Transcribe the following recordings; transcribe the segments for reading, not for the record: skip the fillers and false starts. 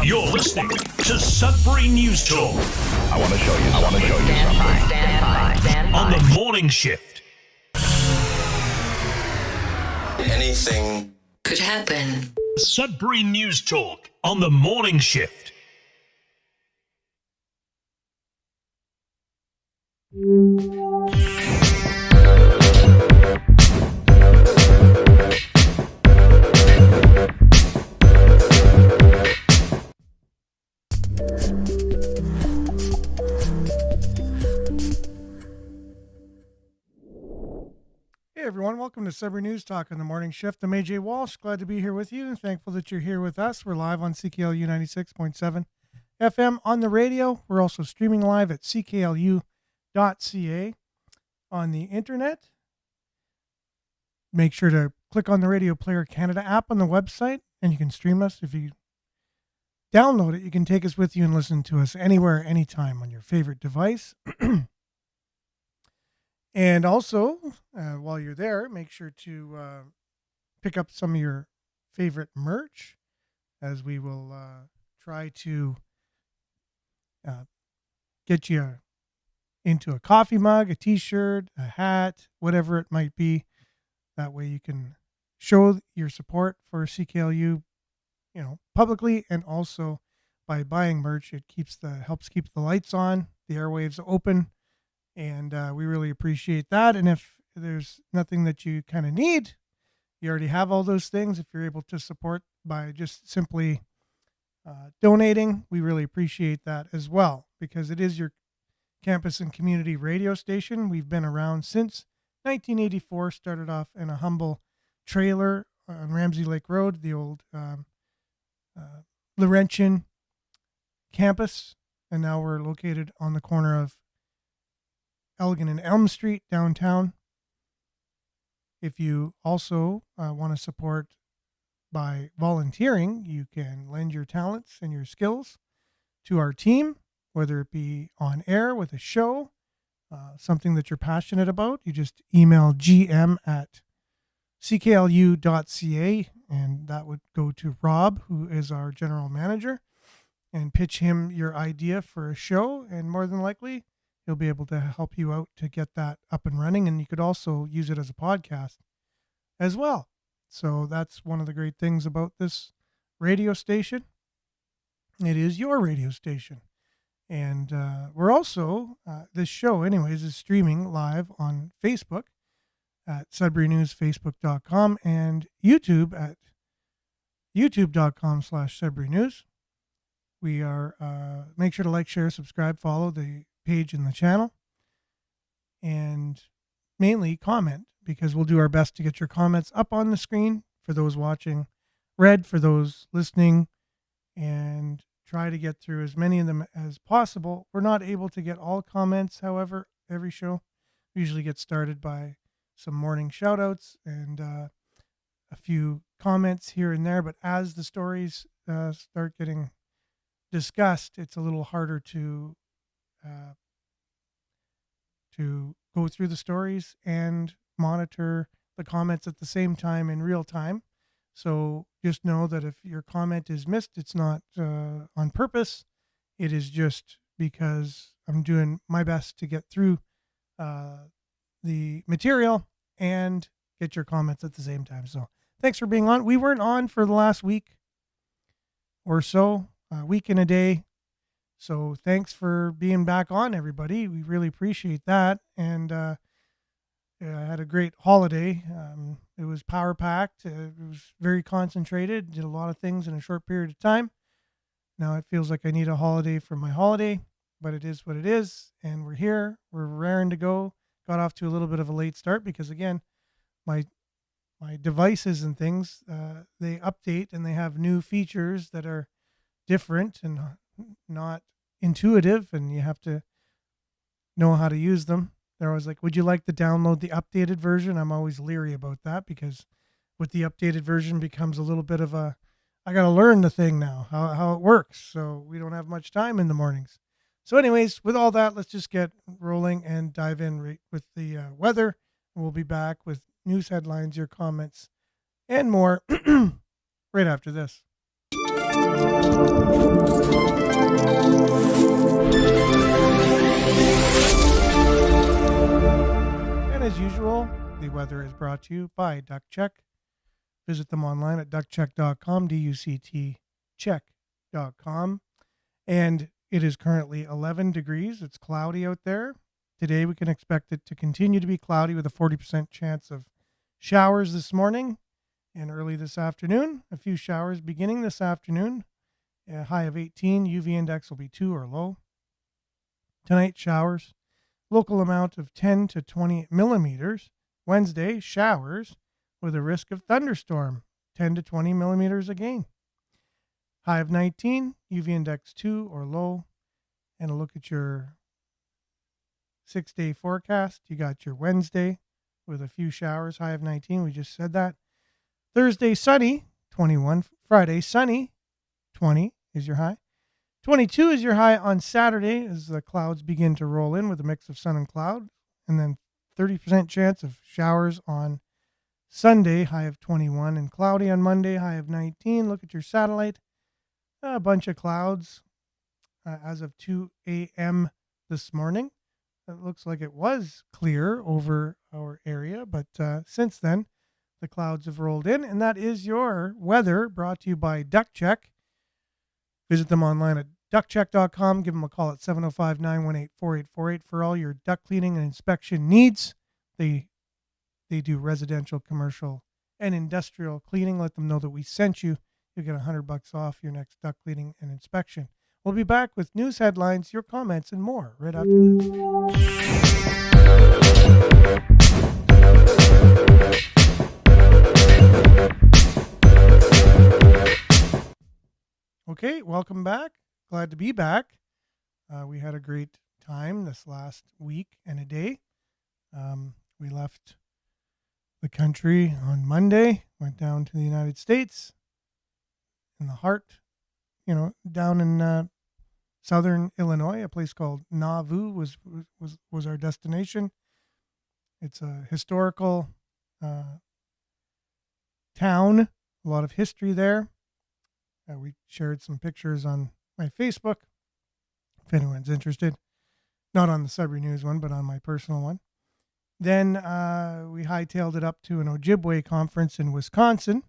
You're listening to Sudbury News Talk. I want to show you something. Stand by. On the morning shift. Anything could happen. Sudbury News Talk on the morning shift. Hey everyone, welcome to Sudbury News Talk on the morning shift. I'm AJ Walsh, glad to be here with you and thankful that you're here with us. We're live on CKLU 96.7 FM on the radio. We're also streaming live at cklu.ca on the internet. Make sure to click on the Radio Player Canada app on the website and you can stream us. If you download it, you can take us with you and listen to us anywhere, anytime on your favorite device. And also, while you're there, make sure to pick up some of your favorite merch, as we will try to get you into a coffee mug, a t-shirt, a hat, whatever it might be. That way you can show your support for CKLU, publicly, and also by buying merch, it helps keep the lights on, the airwaves open. And we really appreciate that. And if there's nothing that you kind of need, you already have all those things. If you're able to support by just simply donating, we really appreciate that as well, because it is your campus and community radio station. We've been around since 1984, started off in a humble trailer on Ramsey Lake Road, the old Laurentian campus. And now we're located on the corner of Elgin and Elm Street downtown. If you also want to support by volunteering, you can lend your talents and your skills to our team, whether it be on air with a show, something that you're passionate about. You just email gm@cklu.ca, and that would go to Rob, who is our general manager, and pitch him your idea for a show, and more than likely he'll be able to help you out to get that up and running. And you could also use it as a podcast as well. So that's one of the great things about this radio station. It is your radio station. And we're also, this show anyways, is streaming live on Facebook at SudburyNewsFacebook.com and YouTube at youtube.com/SudburyNews. We are, make sure to like, share, subscribe, follow the page in the channel, and mainly comment, because we'll do our best to get your comments up on the screen for those watching, read for those listening, and try to get through as many of them as possible. We're not able to get all comments, however, every show usually gets started by some morning shout outs and a few comments here and there, but as the stories start getting discussed, it's a little harder to go through the stories and monitor the comments at the same time in real time. So just know that if your comment is missed, it's not on purpose. It is just because I'm doing my best to get through the material and get your comments at the same time. So thanks for being on. We weren't on for the last week or so, a week and a day. So thanks for being back on, everybody. We really appreciate that. And I had a great holiday. It was power packed. It was very concentrated. Did a lot of things in a short period of time. Now it feels like I need a holiday for my holiday, but it is what it is. And we're here. We're raring to go. Got off to a little bit of a late start because, again, my devices and things, they update and they have new features that are different and not intuitive, and you have to know how to use them. They're always like, would you like to download the updated version? I'm always leery about that, because with the updated version becomes a little bit of I got to learn the thing now, how it works. So we don't have much time in the mornings. So anyways, with all that, let's just get rolling and dive in with the weather. We'll be back with news headlines, your comments, and more right after this. And as usual, the weather is brought to you by Duck Check. Visit them online at duckcheck.com, D-U-C-T check.com. And it is currently 11 degrees. It's cloudy out there. Today we can expect it to continue to be cloudy with a 40% chance of showers this morning and early this afternoon. A few showers beginning this afternoon. A high of 18. UV index will be 2 or low. Tonight, showers. Local amount of 10 to 20 millimeters. Wednesday, showers with a risk of thunderstorm, 10 to 20 millimeters again. High of 19, UV index 2 or low. And a look at your 6-day forecast. You got your Wednesday with a few showers, high of 19. We just said that. Thursday, sunny, 21. Friday, sunny, 20 is your high. 22 is your high on Saturday as the clouds begin to roll in with a mix of sun and cloud. And then 30% chance of showers on Sunday, high of 21, and cloudy on Monday, high of 19. Look at your satellite. A bunch of clouds as of 2 a.m. this morning. It looks like it was clear over our area, but since then, the clouds have rolled in. And that is your weather brought to you by Duck Check. Visit them online at duckcheck.com. Give them a call at 705-918-4848 for all your duck cleaning and inspection needs. They do residential, commercial, and industrial cleaning. Let them know that we sent you. You'll get $100 off your next duck cleaning and inspection. We'll be back with news headlines, your comments, and more right after this. Okay, welcome back. Glad to be back. We had a great time this last week and a day. We left the country on Monday, went down to the United States, in the heart, down in southern Illinois. A place called Nauvoo was our destination. It's a historical town, a lot of history there. We shared some pictures on my Facebook, if anyone's interested. Not on the Sudbury News one, but on my personal one. Then we hightailed it up to an Ojibwe conference in Wisconsin,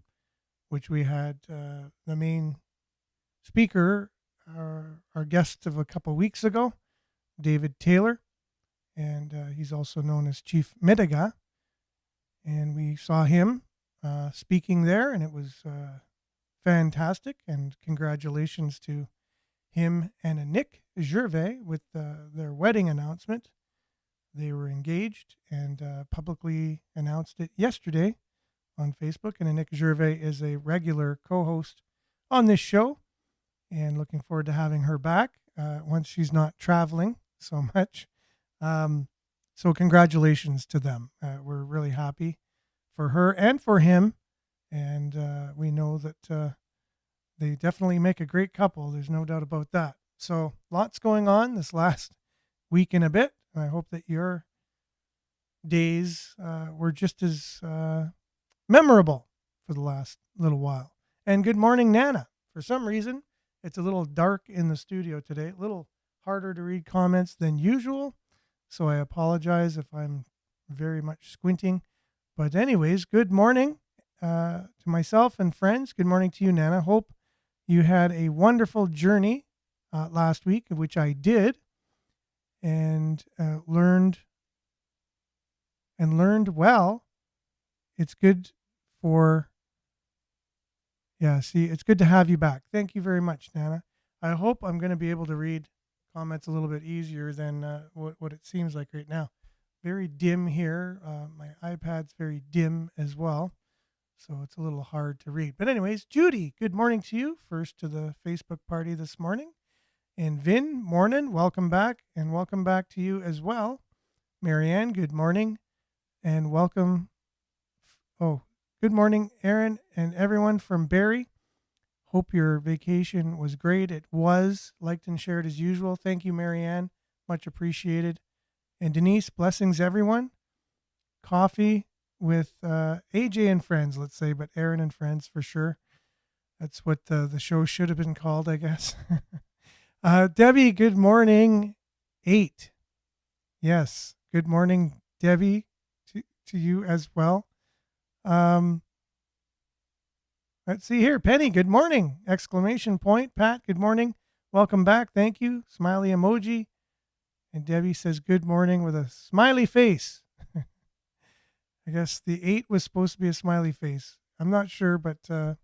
which we had the main speaker, our guest of a couple weeks ago, David Taylor, and he's also known as Chief Mediga. And we saw him speaking there, and it was fantastic. And congratulations to him and Nick Gervais with their wedding announcement. They were engaged and publicly announced it yesterday on Facebook. And Nick Gervais is a regular co-host on this show, and looking forward to having her back once she's not traveling so much. So congratulations to them. We're really happy for her and for him. And we know that they definitely make a great couple. There's no doubt about that. So lots going on this last week and a bit. And I hope that your days were just as memorable for the last little while. And good morning, Nana. For some reason, it's a little dark in the studio today, a little harder to read comments than usual. So I apologize if I'm very much squinting. But anyways, good morning to myself and friends. Good morning to you, Nana. Hope you had a wonderful journey last week, which I did, and learned well. It's good it's good to have you back. Thank you very much, Nana. I hope I'm going to be able to read comments a little bit easier than what it seems like right now. Very dim here. My iPad's very dim as well, so it's a little hard to read. But anyways, Judy, good morning to you. First to the Facebook party this morning. And Vin, morning. Welcome back, and welcome back to you as well. Marianne, good morning, and welcome. Oh, good morning, Aaron and everyone from Barrie. Hope your vacation was great. It was liked and shared as usual. Thank you, Marianne. Much appreciated. And Denise, blessings, everyone. Coffee with AJ and friends, let's say, but Aaron and friends for sure. That's what the show should have been called, I guess. Debbie, good morning. 8. Yes. Good morning, Debbie, to you as well. Let's see here. Penny, good morning. Exclamation point. Pat, good morning. Welcome back. Thank you. Smiley emoji. And Debbie says good morning with a smiley face. I guess the 8 was supposed to be a smiley face. I'm not sure, but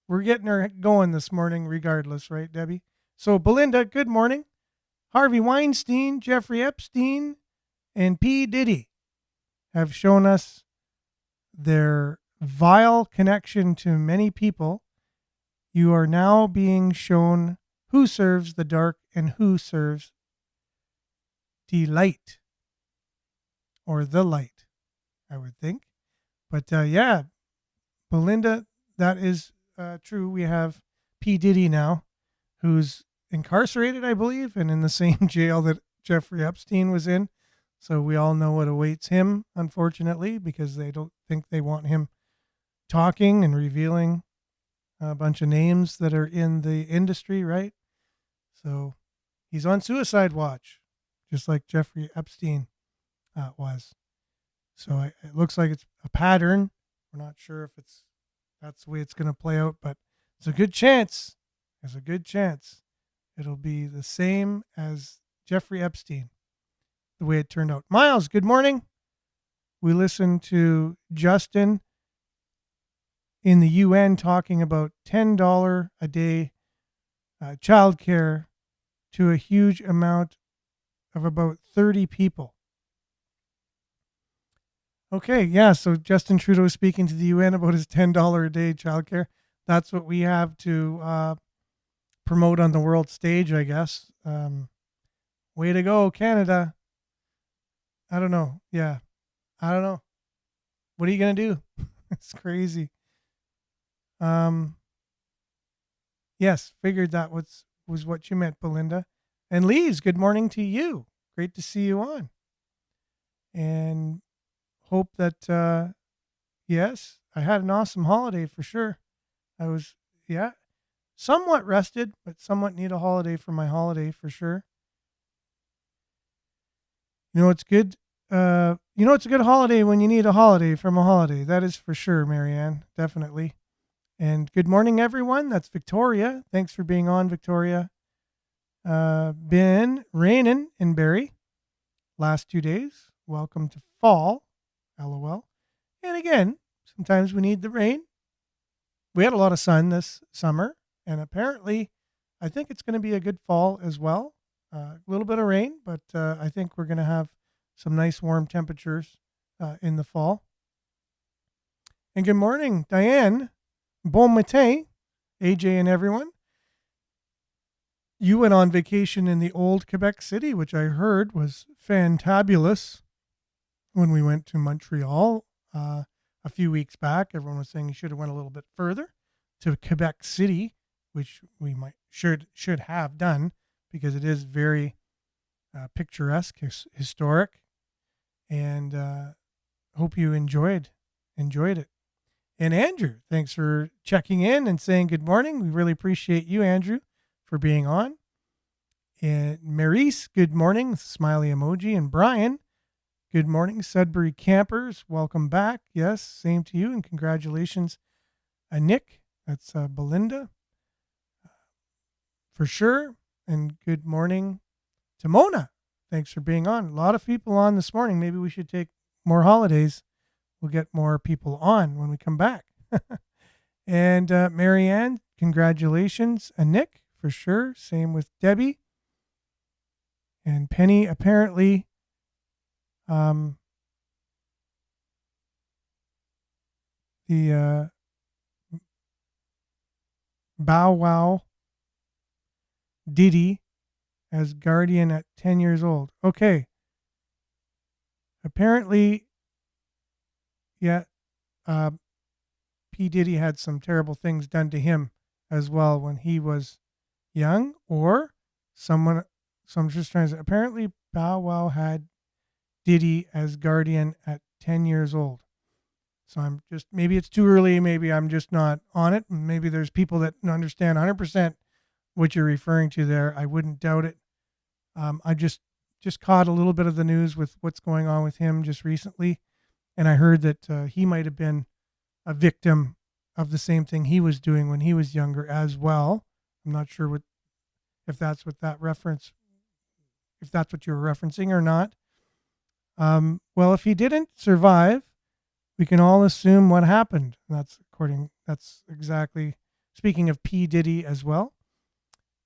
we're getting her going this morning regardless, right, Debbie? So, Belinda, good morning. Harvey Weinstein, Jeffrey Epstein, and P. Diddy have shown us their vile connection to many people. You are now being shown who serves the dark and who serves delight, or the light, I would think. But yeah, Belinda, that is true. We have P. Diddy now, who's incarcerated, I believe, and in the same jail that Jeffrey Epstein was in. So we all know what awaits him, unfortunately, because they don't think they want him talking and revealing a bunch of names that are in the industry, right? So he's on suicide watch, just like Jeffrey Epstein was. So it looks like it's a pattern. We're not sure if that's the way it's going to play out, but it's a good chance. There's a good chance it'll be the same as Jeffrey Epstein, the way it turned out. Miles, good morning. We listened to Justin in the UN talking about $10 a day childcare to a huge amount of about 30 people. Okay, yeah, so Justin Trudeau is speaking to the UN about his $10 a day childcare. That's what we have to promote on the world stage, I guess. Way to go, Canada. I don't know. Yeah, I don't know. What are you going to do? It's crazy. Yes, figured that was what you meant, Belinda. And Lise, good morning to you. Great to see you on. And hope that, yes, I had an awesome holiday for sure. I was, yeah, somewhat rested, but somewhat need a holiday for my holiday for sure. You know, it's good. It's a good holiday when you need a holiday from a holiday. That is for sure, Marianne. Definitely. And good morning, everyone. That's Victoria. Thanks for being on, Victoria. Been raining in Barrie last 2 days. Welcome to fall. LOL. And again, sometimes we need the rain. We had a lot of sun this summer, and apparently I think it's going to be a good fall as well. A little bit of rain, but I think we're going to have some nice warm temperatures in the fall. And good morning, Diane. Bon matin, AJ and everyone. You went on vacation in the old Quebec City, which I heard was fantabulous. When we went to Montreal a few weeks back, everyone was saying you should have went a little bit further to Quebec City, which we should have done because it is very picturesque, historic, and hope you enjoyed it. And Andrew, thanks for checking in and saying good morning. We really appreciate you, Andrew, for being on. And Maurice, good morning, smiley emoji. And Brian, good morning, Sudbury campers. Welcome back. Yes, same to you, and congratulations, Nick. That's Belinda, for sure. And good morning to Mona. Thanks for being on. A lot of people on this morning. Maybe we should take more holidays. We'll get more people on when we come back. And Marianne, congratulations. And Nick, for sure. Same with Debbie. And Penny, apparently, the Bow Wow Diddy as guardian at 10 years old. Okay. Apparently, yeah, P. Diddy had some terrible things done to him as well when he was young, or someone. So I'm just trying to say, apparently Bow Wow had Diddy as guardian at 10 years old. So I'm just, maybe it's too early. Maybe I'm just not on it. Maybe there's people that understand 100% what you're referring to there. I wouldn't doubt it. I just caught a little bit of the news with what's going on with him just recently. And I heard that he might have been a victim of the same thing he was doing when he was younger as well. I'm not sure if that's what you're referencing or not. Well, if he didn't survive, we can all assume what happened. That's exactly, speaking of P. Diddy as well.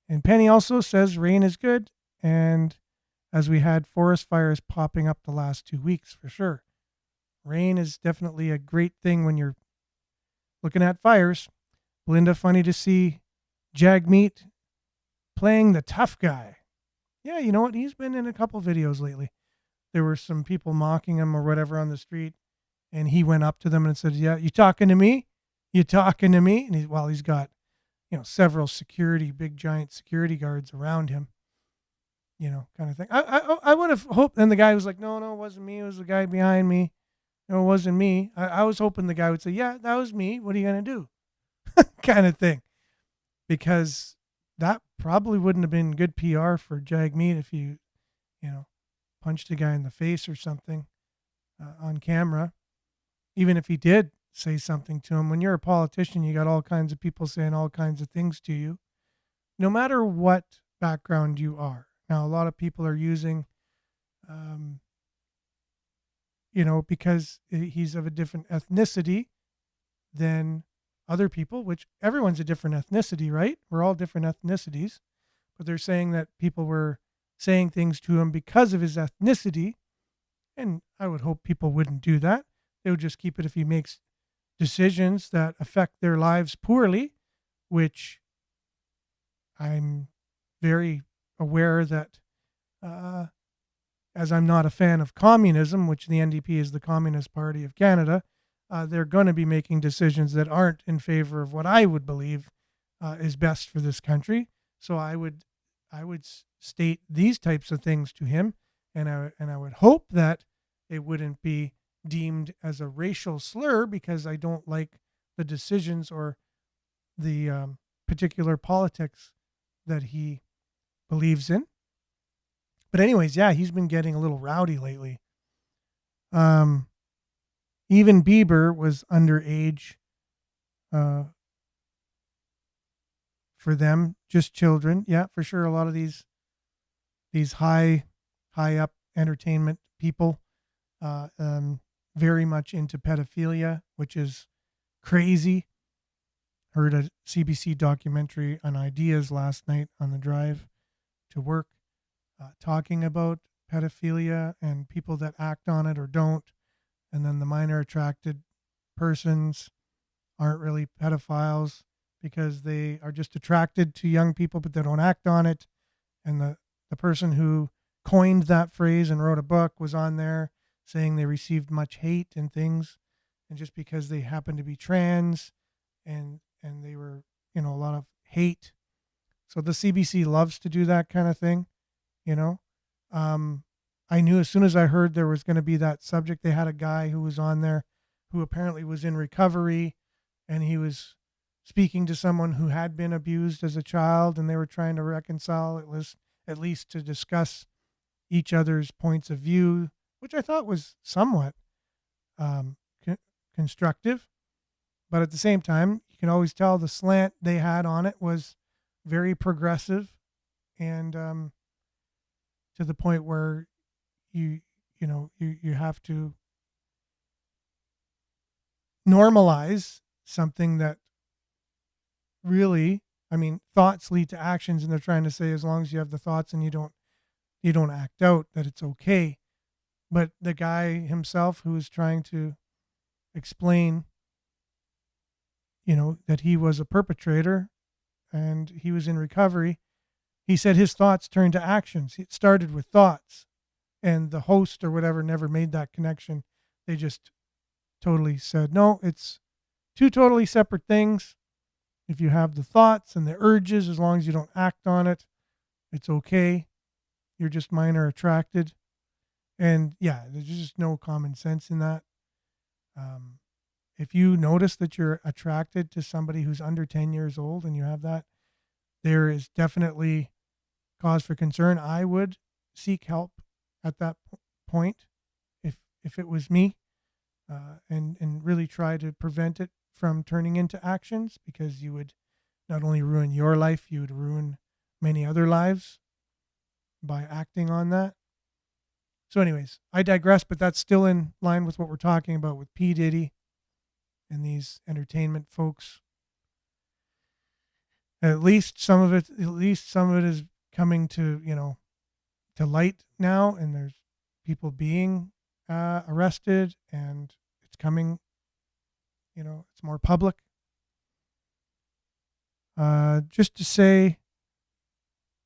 And Penny also says rain is good. And as we had forest fires popping up the last 2 weeks, for sure. Rain is definitely a great thing when you're looking at fires. Belinda, funny to see Jagmeet playing the tough guy. Yeah, you know what? He's been in a couple videos lately. There were some people mocking him or whatever on the street, and he went up to them and said, "Yeah, you talking to me? You talking to me?" And he's got, several big giant security guards around him, kind of thing. I would have hoped. And the guy was like, "No, it wasn't me. It was the guy behind me. No, it wasn't me." I was hoping the guy would say, "Yeah, that was me. What are you gonna do?" kind of thing, because that probably wouldn't have been good PR for Jagmeet if you punched a guy in the face or something on camera. Even if he did say something to him, when you're a politician, you got all kinds of people saying all kinds of things to you, no matter what background you are. Now, a lot of people are using, because he's of a different ethnicity than other people, which everyone's a different ethnicity, right? We're all different ethnicities. But they're saying that people were saying things to him because of his ethnicity. And I would hope people wouldn't do that. They would just keep it if he makes decisions that affect their lives poorly, which I'm very aware that, as I'm not a fan of communism, which the NDP is the Communist Party of Canada, they're going to be making decisions that aren't in favor of what I would believe is best for this country. So I would state these types of things to him, and I would hope that it wouldn't be deemed as a racial slur, because I don't like the decisions or the particular politics that he believes in. But anyways, yeah, he's been getting a little rowdy lately. Even Bieber was underage for them, just children. Yeah, for sure. A lot of these high up entertainment people very much into pedophilia, which is crazy. Heard a CBC documentary on Ideas last night on the drive to work, talking about pedophilia and people that act on it or don't. And then the minor attracted persons aren't really pedophiles because they are just attracted to young people, but they don't act on it. And the person who coined that phrase and wrote a book was on there saying they received much hate and things. And just because they happen to be trans and they were, a lot of hate. So the CBC loves to do that kind of thing, I knew as soon as I heard there was going to be that subject, they had a guy who was on there who apparently was in recovery, and he was speaking to someone who had been abused as a child, and they were trying to reconcile, at least to discuss each other's points of view, which I thought was somewhat constructive. But at the same time, you can always tell the slant they had on it was very progressive, and to the point where you have to normalize something that really, thoughts lead to actions, and they're trying to say as long as you have the thoughts and you don't act out, that it's okay. But the guy himself who was trying to explain, that he was a perpetrator and he was in recovery, he said his thoughts turned to actions. It started with thoughts, and the host or whatever never made that connection. They just totally said, no, it's two totally separate things. If you have the thoughts and the urges, as long as you don't act on it, it's okay. You're just minor attracted. And yeah, there's just no common sense in that. if you notice that you're attracted to somebody who's under 10 years old and you have that, there is definitely cause for concern. I would seek help at that point if it was me, and really try to prevent it from turning into actions, because you would not only ruin your life, you would ruin many other lives by acting on that. So anyways, I digress, but that's still in line with what we're talking about with P. Diddy and these entertainment folks. At least some of it is coming to, to light now, and there's people being arrested, and it's coming, it's more public. Just to say,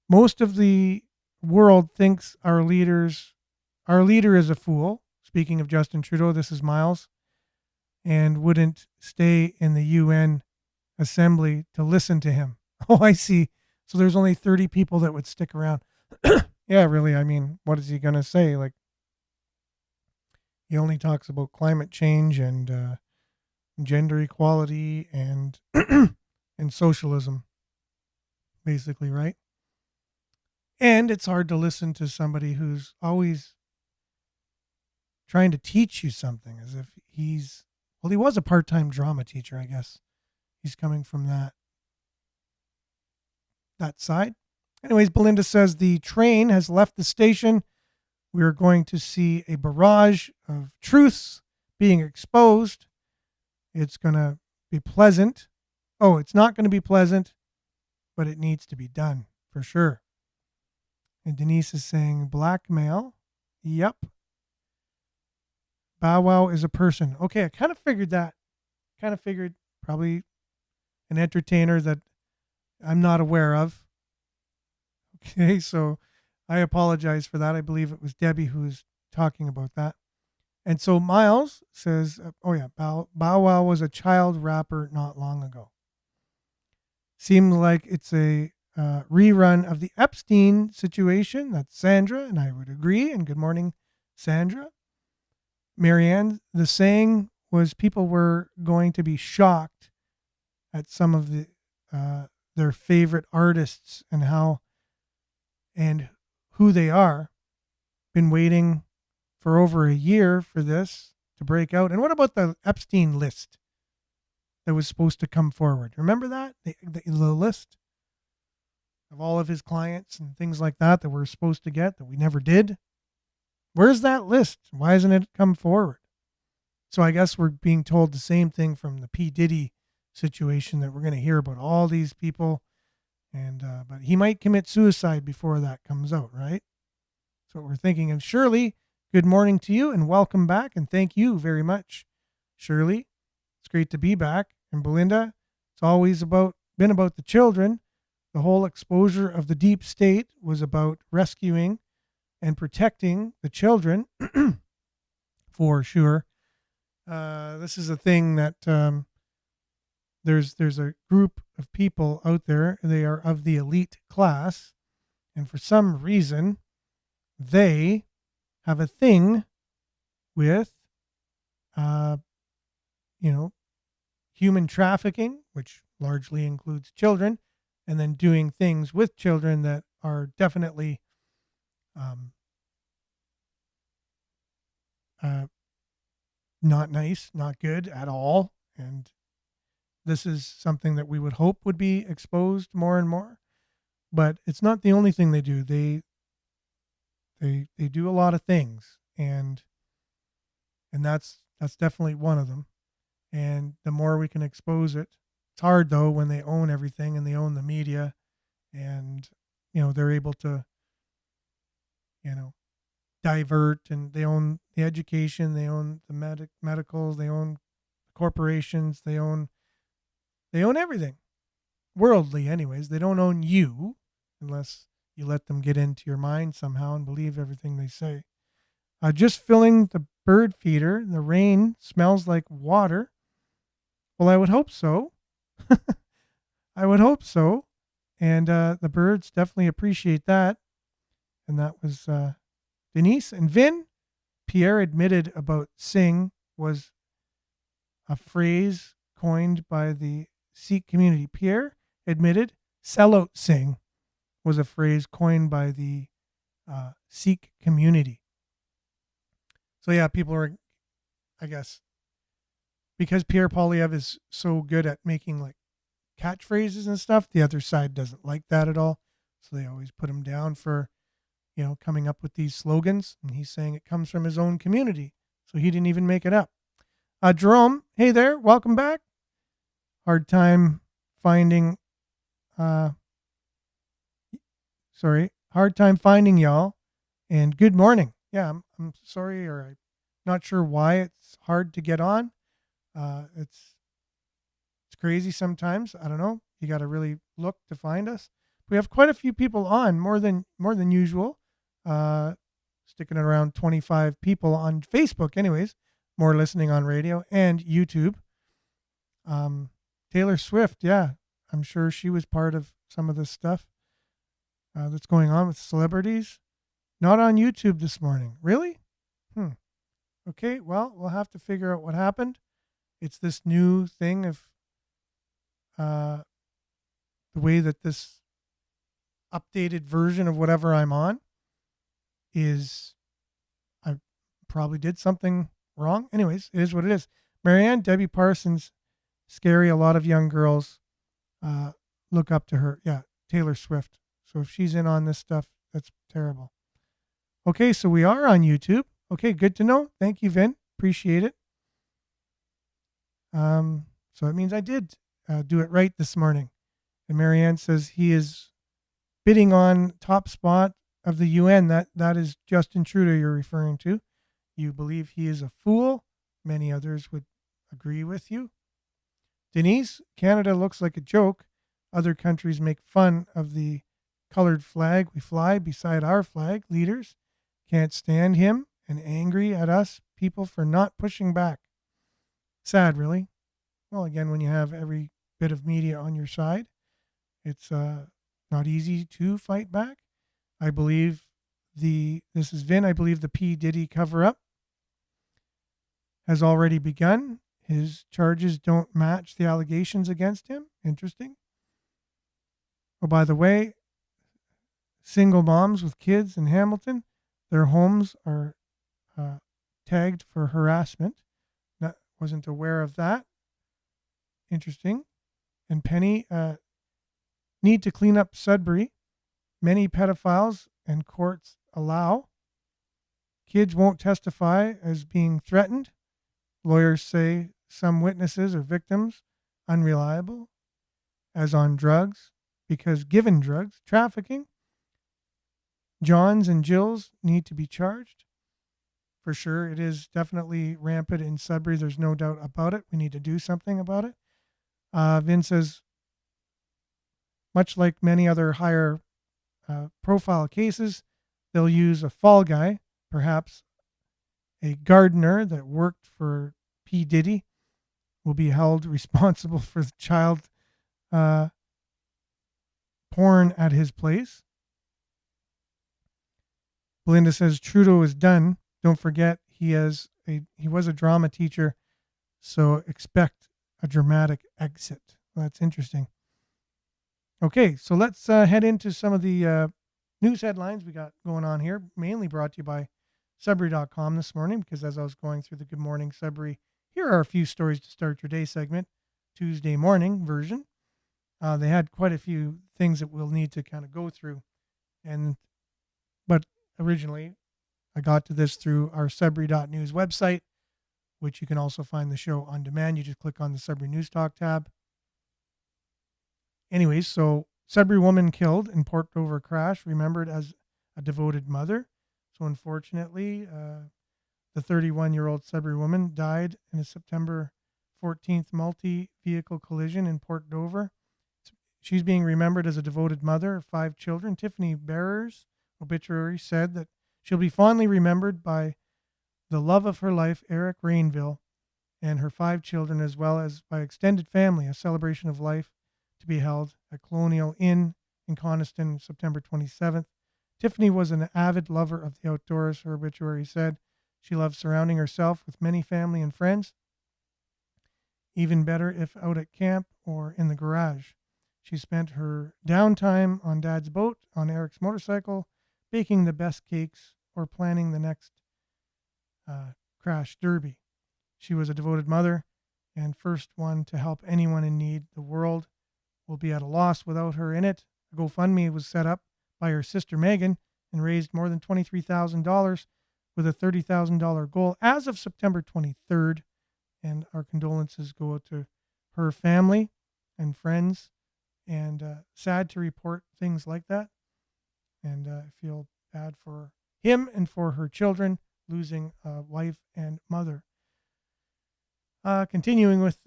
most of the world thinks our leader is a fool. Speaking of Justin Trudeau, this is Miles, and wouldn't stay in the UN assembly to listen to him. Oh, I see. So there's only 30 people that would stick around. Yeah, really. I mean, what is he going to say? Like, he only talks about climate change and gender equality and and socialism, basically, right? And it's hard to listen to somebody who's always trying to teach you something, as if he was a part-time drama teacher, I guess. He's coming from that side. Anyways, Belinda says the train has left the station. We are going to see a barrage of truths being exposed. It's going to be pleasant. Oh, it's not going to be pleasant, but it needs to be done for sure. And Denise is saying blackmail. Yep. Bow Wow is a person. Okay, I kind of figured that. Probably an entertainer that I'm not aware of. Okay, so I apologize for that. I believe it was Debbie who was talking about that. And so Miles says, Bow Wow was a child rapper not long ago. Seems like it's a rerun of the Epstein situation. That's Sandra, and I would agree. And good morning, Sandra. Marianne, the saying was people were going to be shocked at some of the their favorite artists and who they are. Been waiting for over a year for this to break out. And what about the Epstein list that was supposed to come forward? Remember that? The list of all of his clients and things like that we're supposed to get that we never did. Where's that list? Why hasn't it come forward? So I guess we're being told the same thing from the P. Diddy situation, that we're going to hear about all these people, and but he might commit suicide before that comes out, right? That's what we're thinking. And Shirley, good morning to you and welcome back, and thank you very much, Shirley. It's great to be back. And Belinda, it's always been about the children. The whole exposure of the deep state was about rescuing and protecting the children, for sure. This is a thing that there's a group of people out there. They are of the elite class, and for some reason, they have a thing with, human trafficking, which largely includes children, and then doing things with children that are definitely not nice, not good at all. And this is something that we would hope would be exposed more and more. But it's not the only thing they do. They do a lot of things, and that's definitely one of them. And the more we can expose it, it's hard though when they own everything and they own the media, and they're able to divert, and they own the education, they own the medicals, they own corporations, they own everything. Worldly anyways. They don't own you unless you let them get into your mind somehow and believe everything they say. Just filling the bird feeder. The rain smells like water. Well, I would hope so. I would hope so. And the birds definitely appreciate that. And that was Denise. And Vin, Pierre admitted about Singh was a phrase coined by the Sikh community. Pierre admitted sellout sing was a phrase coined by the Sikh community. So yeah, people are, I guess, because Pierre Poilievre is so good at making like catchphrases and stuff, the other side doesn't like that at all. So they always put him down for, coming up with these slogans. And he's saying it comes from his own community. So he didn't even make it up. Jerome, hey there, welcome back. Hard time finding, hard time finding y'all. And good morning. Yeah, I'm sorry, or I'm not sure why it's hard to get on. It's crazy sometimes. I don't know. You got to really look to find us. We have quite a few people on, more than usual. Sticking at around 25 people on Facebook, anyways. More listening on radio and YouTube. Taylor Swift, yeah, I'm sure she was part of some of this stuff that's going on with celebrities. Not on YouTube this morning. Really? Okay, well, we'll have to figure out what happened. It's this new thing of the way that this updated version of whatever I'm on is, I probably did something wrong. Anyways, it is what it is. Marianne, Debbie Parsons, scary. A lot of young girls look up to her. Yeah, Taylor Swift. So if she's in on this stuff, that's terrible. Okay, so we are on YouTube. Okay, good to know. Thank you, Vin. Appreciate it. So it means I did do it right this morning. And Marianne says he is bidding on top spot of the UN. That is Justin Trudeau you're referring to. You believe he is a fool. Many others would agree with you. Denise, Canada looks like a joke. Other countries make fun of the colored flag we fly beside our flag. Leaders can't stand him and angry at us people for not pushing back. Sad, really. Well, again, when you have every bit of media on your side, it's not easy to fight back. I believe this is Vin, I believe the P. Diddy cover-up has already begun. His charges don't match the allegations against him. Interesting. Oh, by the way, single moms with kids in Hamilton, their homes are tagged for harassment. Wasn't aware of that. Interesting. And Penny, need to clean up Sudbury. Many pedophiles and courts allow. Kids won't testify as being threatened. Lawyers say some witnesses or victims unreliable, as on drugs, because given drugs, trafficking, Johns and Jills need to be charged. For sure, it is definitely rampant in Sudbury. There's no doubt about it. We need to do something about it. Vin says, much like many other higher profile cases, they'll use a fall guy, perhaps a gardener that worked for P. Diddy will be held responsible for the child porn at his place. Belinda says Trudeau is done. Don't forget he was a drama teacher, so expect a dramatic exit. Well, that's interesting. Okay, so let's head into some of the news headlines we got going on here, mainly brought to you by Sudbury.com this morning, because as I was going through the Good Morning Sudbury, here are a few stories to start your day segment, Tuesday morning version. They had quite a few things that we'll need to kind of go through. But originally, I got to this through our Sudbury.news website, which you can also find the show on demand. You just click on the Sudbury News Talk tab. Anyways, so Sudbury woman killed in Port Dover crash, remembered as a devoted mother. So unfortunately, the 31-year-old Sudbury woman died in a September 14th multi-vehicle collision in Port Dover. She's being remembered as a devoted mother of 5 children. Tiffany Bearer's obituary said that she'll be fondly remembered by the love of her life, Eric Rainville, and her 5 children, as well as by extended family, a celebration of life to be held at Colonial Inn in Coniston, September 27th. Tiffany was an avid lover of the outdoors, her obituary said. She loved surrounding herself with many family and friends. even better if out at camp or in the garage. She spent her downtime on Dad's boat, on Eric's motorcycle, baking the best cakes or planning the next crash derby. She was a devoted mother and first one to help anyone in need. The world will be at a loss without her in it. A GoFundMe was set up by her sister Megan and raised more than $23,000 with a $30,000 goal as of September 23rd. And our condolences go out to her family and friends. And sad to report things like that. And I feel bad for him and for her children losing a wife and mother. Continuing with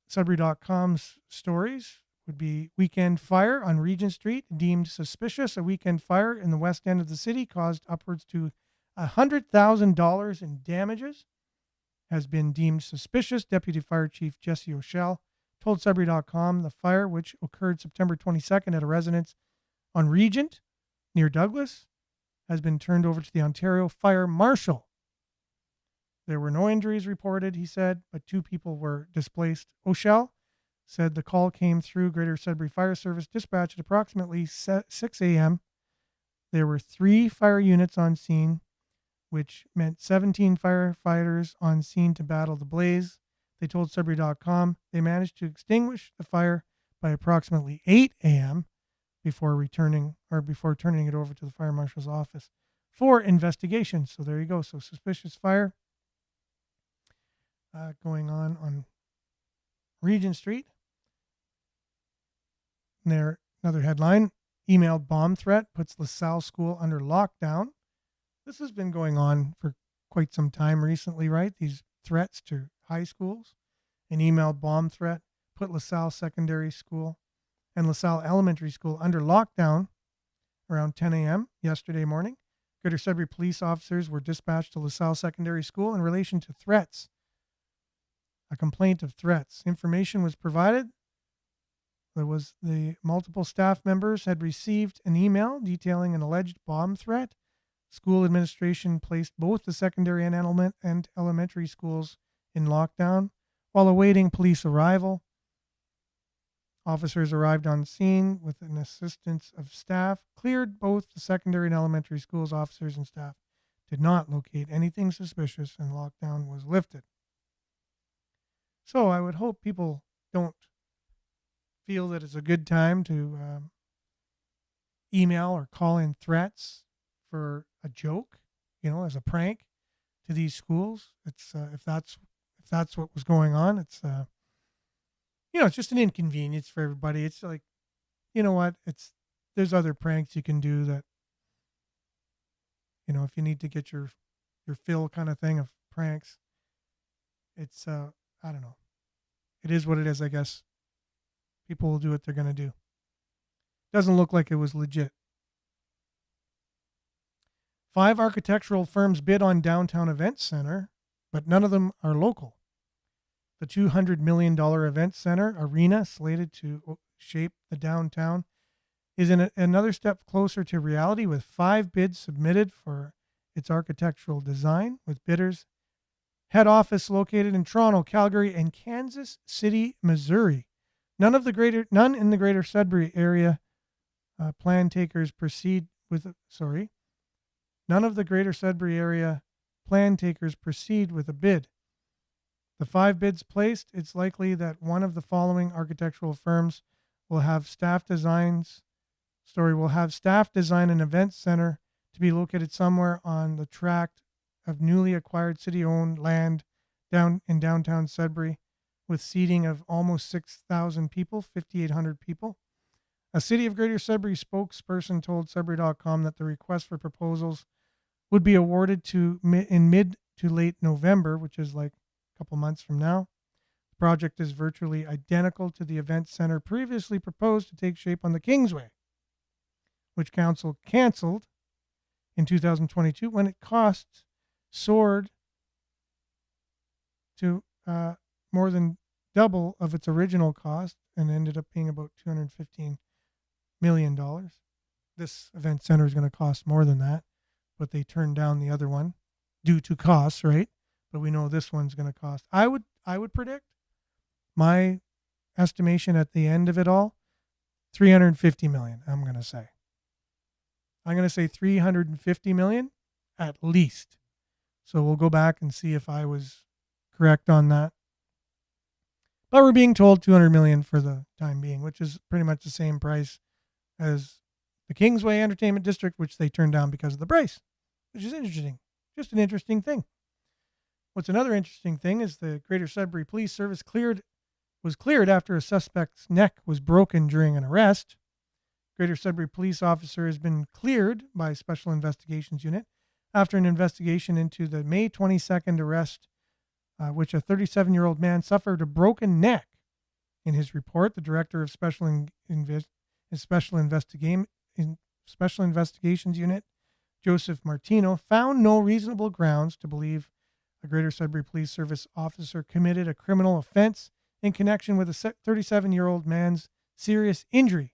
Sudbury.com's stories would be weekend fire on Regent Street, deemed suspicious. A weekend fire in the west end of the city caused upwards to $100,000 in damages. Has been deemed suspicious. Deputy Fire Chief Jesse O'Shell told Sudbury.com the fire, which occurred September 22nd at a residence on Regent near Douglas, has been turned over to the Ontario Fire Marshal. There were no injuries reported, he said, but 2 people were displaced. O'Shell said the call came through Greater Sudbury Fire Service dispatch at approximately 6 a.m. There were 3 fire units on scene, which meant 17 firefighters on scene to battle the blaze. They told Sudbury.com they managed to extinguish the fire by approximately 8 a.m. before turning it over to the fire marshal's office for investigation. So there you go. So suspicious fire going on Regent Street. And there, another headline: emailed bomb threat puts LaSalle School under lockdown. This has been going on for quite some time recently, right? These threats to high schools. An emailed bomb threat put LaSalle Secondary School and LaSalle Elementary School under lockdown around 10 a.m. yesterday morning. Greater Sudbury police officers were dispatched to LaSalle Secondary School in relation to threats. A complaint of threats. Information was provided. There was the multiple staff members had received an email detailing an alleged bomb threat. School administration placed both the secondary and elementary schools in lockdown while awaiting police arrival. Officers arrived on scene with an assistance of staff, cleared both the secondary and elementary schools. Officers and staff did not locate anything suspicious, and lockdown was lifted. So I would hope people don't feel that it's a good time to email or call in threats for a joke, as a prank to these schools. It's if that's what was going on, it's it's just an inconvenience for everybody. It's like, there's other pranks you can do that, if you need to get your fill kind of thing of pranks. It's I don't know. It is what it is, I guess. People will do what they're going to do. Doesn't look like it was legit. 5 architectural firms bid on downtown event center, but none of them are local. The $200 million event center arena slated to shape the downtown is another step closer to reality, with 5 bids submitted for its architectural design, with bidders head office located in Toronto, Calgary, and Kansas City, Missouri. None in the Greater Sudbury area plan takers proceed with None of the Greater Sudbury area plan takers proceed with a bid. The 5 bids placed, it's likely that one of the following architectural firms will have staff design an event center to be located somewhere on the tract of newly acquired city-owned land down in downtown Sudbury, with seating of almost 6,000 people, 5,800 people. A City of Greater Sudbury spokesperson told Sudbury.com that the request for proposals would be awarded in mid to late November, which is like a couple months from now. The project is virtually identical to the event center previously proposed to take shape on the Kingsway, which council canceled in 2022 when it costs soared to more than double of its original cost and ended up being about $215 million. This event center is going to cost more than that, but they turned down the other one due to costs, right? But we know this one's going to cost. I I would predict, my estimation at the end of it all, 350 million, I'm going to say. I'm going to say 350 million at least. So we'll go back and see if I was correct on that. But we're being told 200 million for the time being, which is pretty much the same price as the Kingsway Entertainment District, which they turned down because of the price, which is interesting. Just an interesting thing. What's another interesting thing is the Greater Sudbury Police Service was cleared after a suspect's neck was broken during an arrest. Greater Sudbury police officer has been cleared by Special Investigations Unit after an investigation into the May 22nd arrest, which a 37-year-old man suffered a broken neck. In his report, the director of Special Investigations Unit, Joseph Martino, found no reasonable grounds to believe a Greater Sudbury Police Service officer committed a criminal offense in connection with a 37-year-old man's serious injury.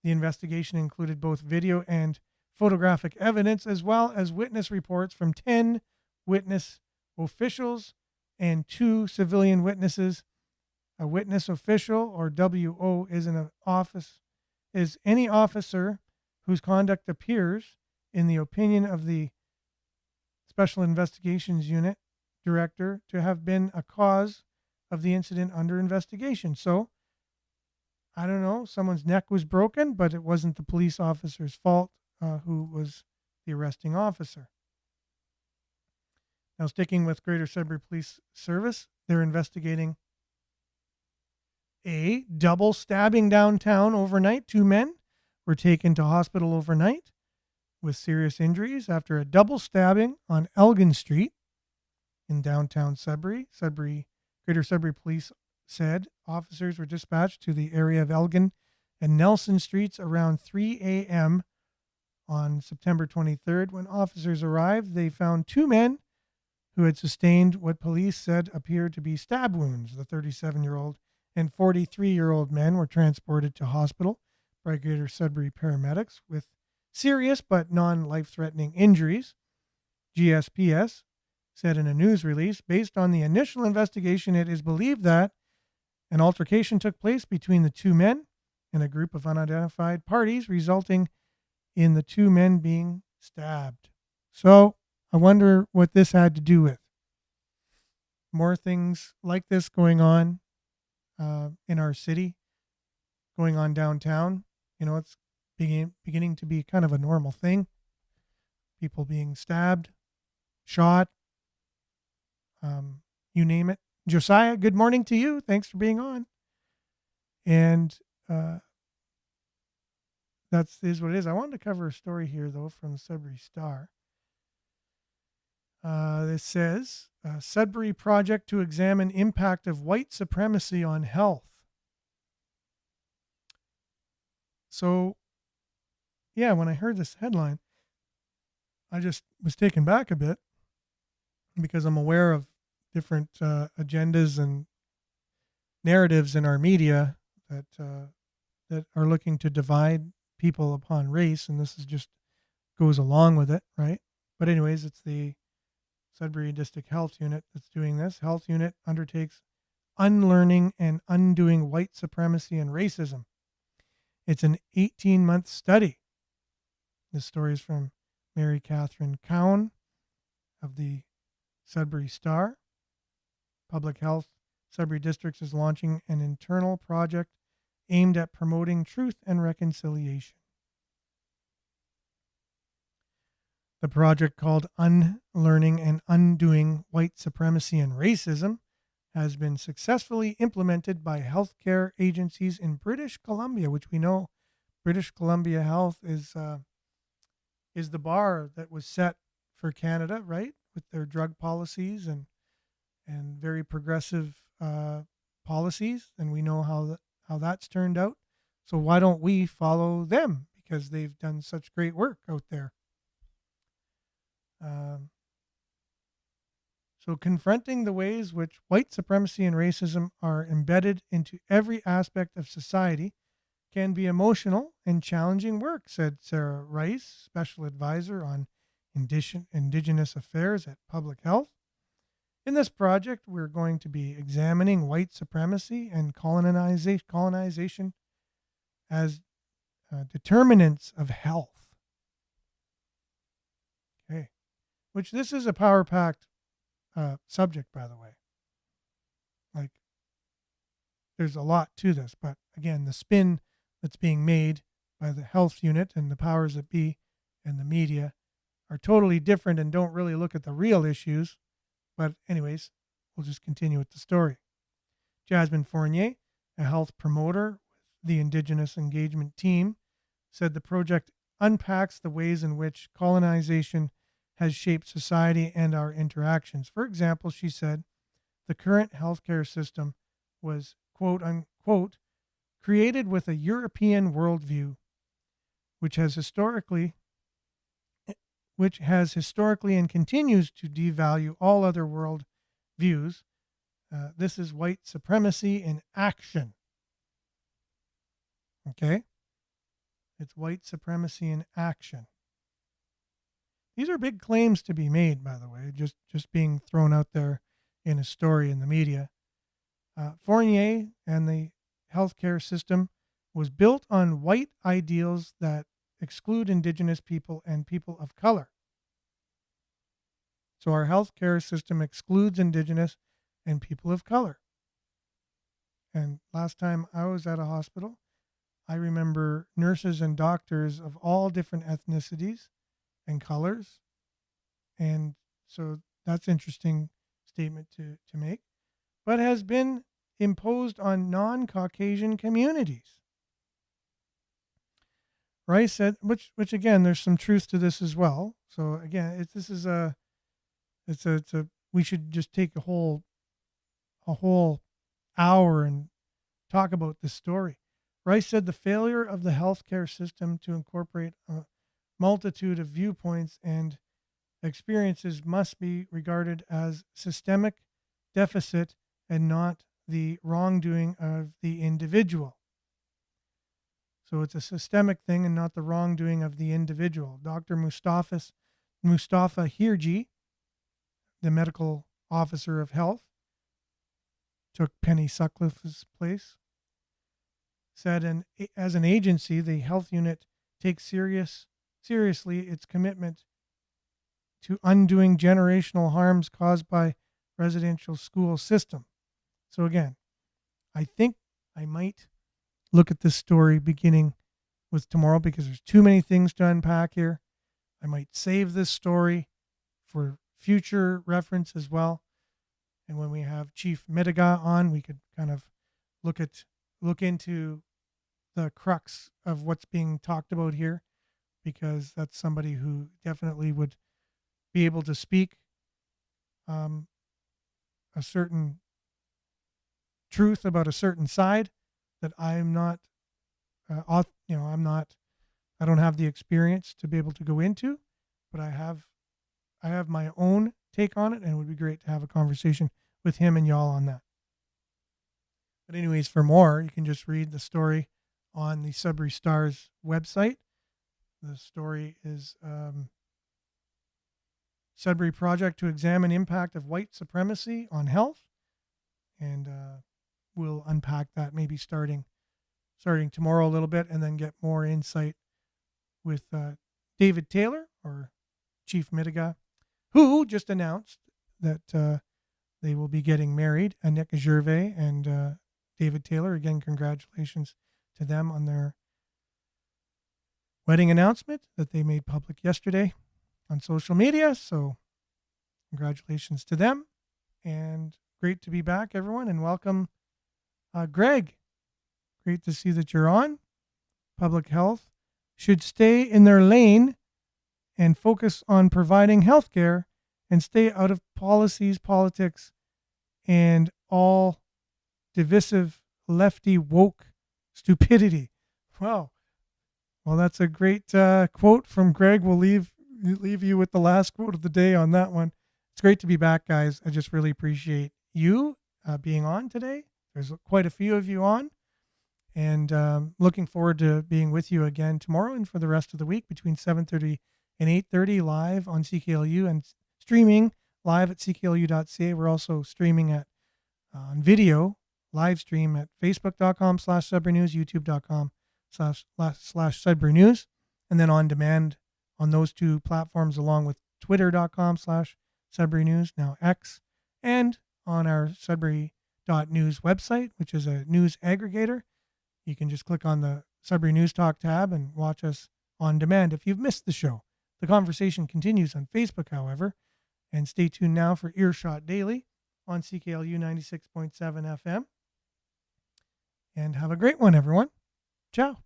The investigation included both video and photographic evidence, as well as witness reports from 10 witness officials and 2 civilian witnesses. A witness official, or WO, is any officer whose conduct appears, in the opinion of the Special Investigations Unit director, to have been a cause of the incident under investigation. So, I don't know, someone's neck was broken, but it wasn't the police officer's fault, who was the arresting officer. Now, sticking with Greater Sudbury Police Service, they're investigating a double stabbing downtown overnight. 2 men were taken to hospital overnight with serious injuries after a double stabbing on Elgin Street in downtown Sudbury. Greater Sudbury Police said officers were dispatched to the area of Elgin and Nelson Streets around 3 a.m. on September 23rd. When officers arrived, they found 2 men who had sustained what police said appeared to be stab wounds. The 37-year-old and 43-year-old men were transported to hospital by Greater Sudbury paramedics with serious but non-life-threatening injuries. GSPS said in a news release, based on the initial investigation, it is believed that an altercation took place between the 2 men and a group of unidentified parties, resulting in the 2 men being stabbed. So I wonder what this had to do with. More things like this going on in our city, going on downtown. You know, it's beginning to be kind of a normal thing. People being stabbed, shot, you name it. Josiah, good morning to you. Thanks for being on. And that is what it is. I wanted to cover a story here, though, from the Sudbury Star. It says, Sudbury project to examine impact of white supremacy on health. So, yeah, when I heard this headline, I just was taken back a bit because I'm aware of different agendas and narratives in our media that are looking to divide people upon race, and this is just goes along with it, right? But anyways, it's the Sudbury District Health Unit that's doing this. Health Unit undertakes unlearning and undoing white supremacy and racism. It's an 18-month study. This story is from Mary Catherine Cowan of the Sudbury Star. Public Health Sudbury Districts is launching an internal project aimed at promoting truth and reconciliation. The project, called Unlearning and Undoing White Supremacy and Racism, has been successfully implemented by healthcare agencies in British Columbia, which we know British Columbia Health is the bar that was set for Canada, right, with their drug policies and very progressive policies, and we know how that's turned out. So why don't we follow them, because they've done such great work out there. So confronting the ways which white supremacy and racism are embedded into every aspect of society can be emotional and challenging work, said Sarah Rice, Special Advisor on Indigenous Affairs at Public Health. In this project, we're going to be examining white supremacy and colonization as determinants of health. Okay. Which this is a power-packed subject, by the way. Like, there's a lot to this, but again, the spin that's being made by the health unit and the powers that be and the media are totally different and don't really look at the real issues. But anyways, we'll just continue with the story. Jasmine Fournier, a health promoter with the Indigenous engagement team, said the project unpacks the ways in which colonization has shaped society and our interactions. For example, she said, the current healthcare system was, quote unquote, created with a European worldview, which has historically and continues to devalue all other world views. This is white supremacy in action. Okay? It's white supremacy in action. These are big claims to be made, by the way, just being thrown out there in a story in the media. Fournier and the healthcare system was built on white ideals that exclude Indigenous people and people of color. So our healthcare system excludes Indigenous and people of color. And last time I was at a hospital, I remember nurses and doctors of all different ethnicities and colors. And so that's an interesting statement to make, but has been imposed on non-Caucasian communities. Rice said, which again, there's some truth to this as well. So again, we should just take a whole hour and talk about this story. Rice said the failure of the healthcare system to incorporate a multitude of viewpoints and experiences must be regarded as systemic deficit and not the wrongdoing of the individual. So it's a systemic thing and not the wrongdoing of the individual. Dr. Mustafa Hirji, the medical officer of health, took Penny Sutcliffe's place, said, as an agency, the health unit takes seriously its commitment to undoing generational harms caused by residential school system. So again, I think I might look at this story beginning with tomorrow because there's too many things to unpack here. I might save this story for future reference as well. And when we have Chief Midiga on, we could kind of look into the crux of what's being talked about here, because that's somebody who definitely would be able to speak a certain truth about a certain side that I'm not, I don't have the experience to be able to go into, but I have my own take on it, and it would be great to have a conversation with him and y'all on that. But anyways, for more, you can just read the story on the Sudbury Star's website. The story is Sudbury Project to examine impact of white supremacy on health, and we'll unpack that maybe starting tomorrow a little bit, and then get more insight with David Taylor, or Chief Midiga, who just announced that they will be getting married, Nick Gervais and David Taylor. Again, congratulations to them on their wedding announcement that they made public yesterday on social media. So congratulations to them, and great to be back, everyone, and welcome, Greg. Great to see that you're on. Public health should stay in their lane and focus on providing health care and stay out of policies, politics, and all divisive lefty woke stupidity. Wow. Well, that's a great quote from Greg. We'll leave you with the last quote of the day on that one. It's great to be back, guys. I just really appreciate you being on today. There's quite a few of you on, and looking forward to being with you again tomorrow and for the rest of the week between 7:30 and 8:30 live on CKLU and streaming live at cklu.ca. We're also streaming at on video, live stream at facebook.com/Sudbury News, youtube.com/Sudbury News, and then on demand on those two platforms, along with twitter.com/Sudbury News, now X, and on our Sudbury.news website, which is a news aggregator. You can just click on the Sudbury News Talk tab and watch us on demand if you've missed the show. The conversation continues on Facebook, however, and stay tuned now for Earshot Daily on CKLU 96.7 FM. And have a great one, everyone. Ciao.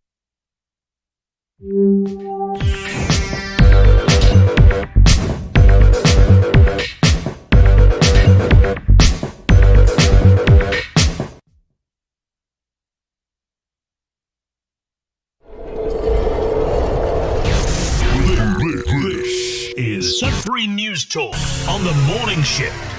This is Sudbury News Talk on the morning shift.